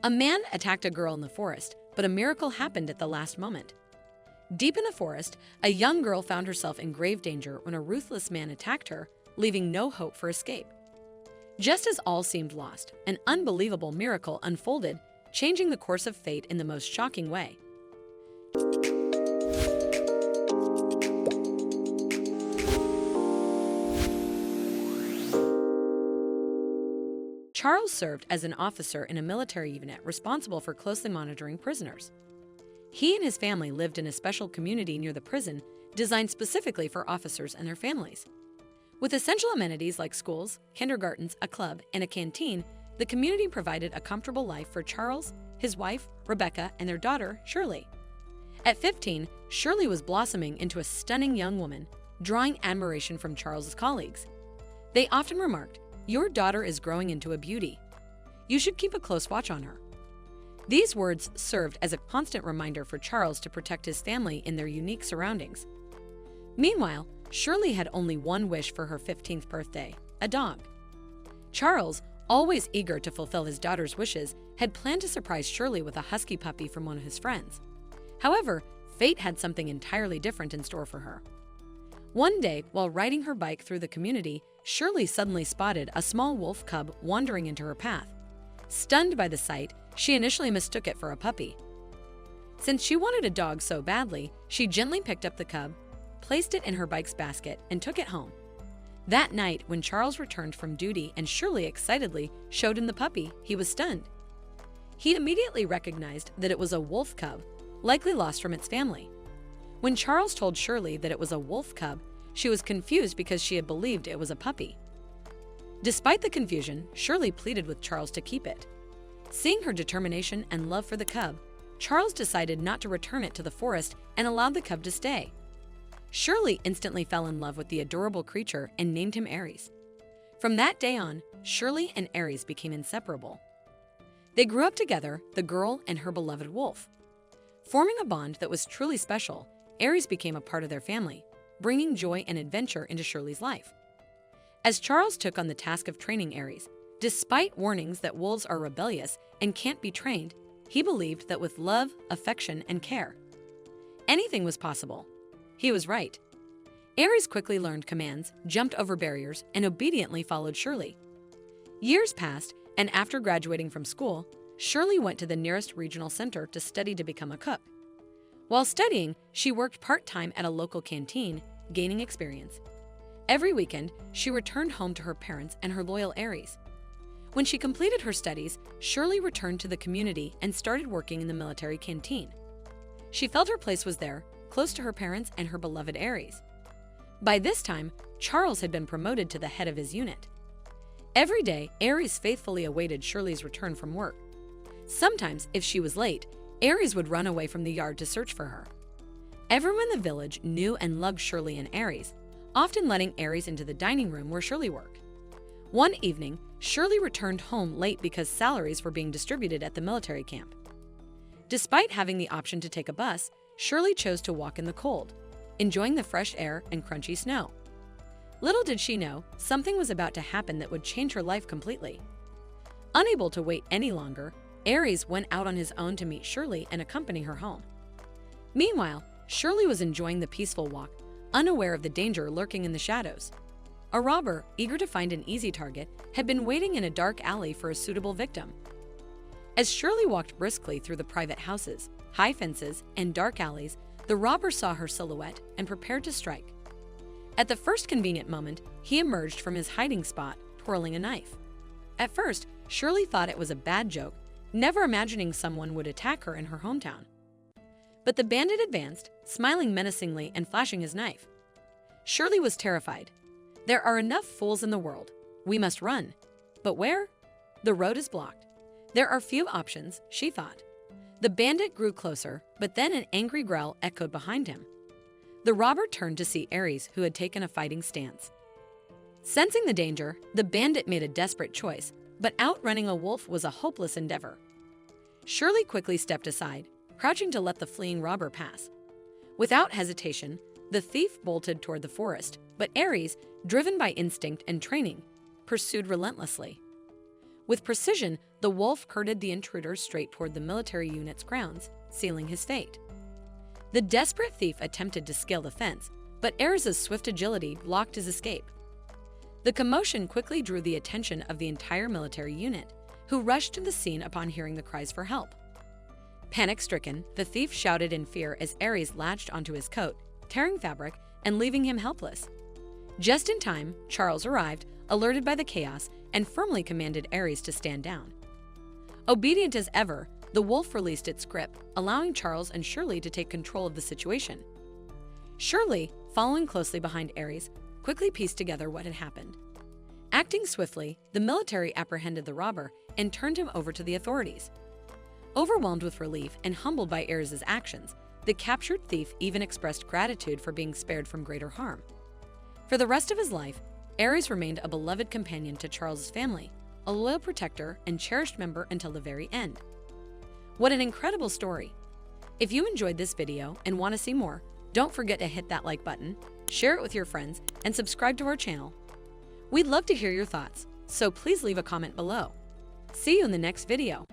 A man attacked a girl in the forest, but a miracle happened at the last moment. Deep in the forest, a young girl found herself in grave danger when a ruthless man attacked her, leaving no hope for escape. Just as all seemed lost, an unbelievable miracle unfolded, changing the course of fate in the most shocking way. Charles served as an officer in a military unit responsible for closely monitoring prisoners. He and his family lived in a special community near the prison designed specifically for officers and their families. With essential amenities like schools, kindergartens, a club, and a canteen, the community provided a comfortable life for Charles, his wife, Rebecca, and their daughter, Shirley. At 15, Shirley was blossoming into a stunning young woman, drawing admiration from Charles's colleagues. They often remarked, "Your daughter is growing into a beauty. You should keep a close watch on her." These words served as a constant reminder for Charles to protect his family in their unique surroundings. Meanwhile, Shirley had only one wish for her 15th birthday, a dog. Charles, always eager to fulfill his daughter's wishes, had planned to surprise Shirley with a husky puppy from one of his friends. However, fate had something entirely different in store for her. One day, while riding her bike through the community, Shirley suddenly spotted a small wolf cub wandering into her path. Stunned by the sight, she initially mistook it for a puppy. Since she wanted a dog so badly, she gently picked up the cub, placed it in her bike's basket, and took it home. That night, when Charles returned from duty and Shirley excitedly showed him the puppy, he was stunned. He immediately recognized that it was a wolf cub, likely lost from its family. When Charles told Shirley that it was a wolf cub, she was confused because she had believed it was a puppy. Despite the confusion, Shirley pleaded with Charles to keep it. Seeing her determination and love for the cub, Charles decided not to return it to the forest and allowed the cub to stay. Shirley instantly fell in love with the adorable creature and named him Aries. From that day on, Shirley and Aries became inseparable. They grew up together, the girl and her beloved wolf. Forming a bond that was truly special, Aries became a part of their family, bringing joy and adventure into Shirley's life. As Charles took on the task of training Aries, despite warnings that wolves are rebellious and can't be trained, he believed that with love, affection, and care, anything was possible. He was right. Aries quickly learned commands, jumped over barriers, and obediently followed Shirley. Years passed, and after graduating from school, Shirley went to the nearest regional center to study to become a cook. While studying, she worked part-time at a local canteen, gaining experience. Every weekend, she returned home to her parents and her loyal Aries. When she completed her studies, Shirley returned to the community and started working in the military canteen. She felt her place was there, close to her parents and her beloved Aries. By this time, Charles had been promoted to the head of his unit. Every day, Aries faithfully awaited Shirley's return from work. Sometimes, if she was late, Aries would run away from the yard to search for her. Everyone in the village knew and loved Shirley and Aries, often letting Aries into the dining room where Shirley worked. One evening, Shirley returned home late because salaries were being distributed at the military camp. Despite having the option to take a bus, Shirley chose to walk in the cold, enjoying the fresh air and crunchy snow. Little did she know, something was about to happen that would change her life completely. Unable to wait any longer, Aries went out on his own to meet Shirley and accompany her home. Meanwhile, Shirley was enjoying the peaceful walk, unaware of the danger lurking in the shadows. A robber, eager to find an easy target, had been waiting in a dark alley for a suitable victim. As Shirley walked briskly through the private houses, high fences, and dark alleys, the robber saw her silhouette and prepared to strike. At the first convenient moment, he emerged from his hiding spot, twirling a knife. At first, Shirley thought it was a bad joke, never imagining someone would attack her in her hometown. But the bandit advanced, smiling menacingly and flashing his knife. Shirley was terrified. There are enough fools in the world. We must run. But where? The road is blocked. There are few options, she thought. The bandit grew closer, but then an angry growl echoed behind him. The robber turned to see Aries, who had taken a fighting stance. Sensing the danger, the bandit made a desperate choice, but outrunning a wolf was a hopeless endeavor. Shirley quickly stepped aside, crouching to let the fleeing robber pass. Without hesitation, the thief bolted toward the forest, but Aries, driven by instinct and training, pursued relentlessly. With precision, the wolf herded the intruder straight toward the military unit's grounds, sealing his fate. The desperate thief attempted to scale the fence, but Ares' swift agility blocked his escape. The commotion quickly drew the attention of the entire military unit, who rushed to the scene upon hearing the cries for help. Panic-stricken, the thief shouted in fear as Ares latched onto his coat, tearing fabric and leaving him helpless. Just in time, Charles arrived, alerted by the chaos, and firmly commanded Ares to stand down. Obedient as ever, the wolf released its grip, allowing Charles and Shirley to take control of the situation. Shirley, following closely behind Ares, quickly pieced together what had happened. Acting swiftly, the military apprehended the robber and turned him over to the authorities. Overwhelmed with relief and humbled by Ares' actions, the captured thief even expressed gratitude for being spared from greater harm. For the rest of his life, Ares remained a beloved companion to Charles' family, a loyal protector and cherished member until the very end. What an incredible story! If you enjoyed this video and want to see more, don't forget to hit that like button, share it with your friends, and subscribe to our channel. We'd love to hear your thoughts, so please leave a comment below. See you in the next video.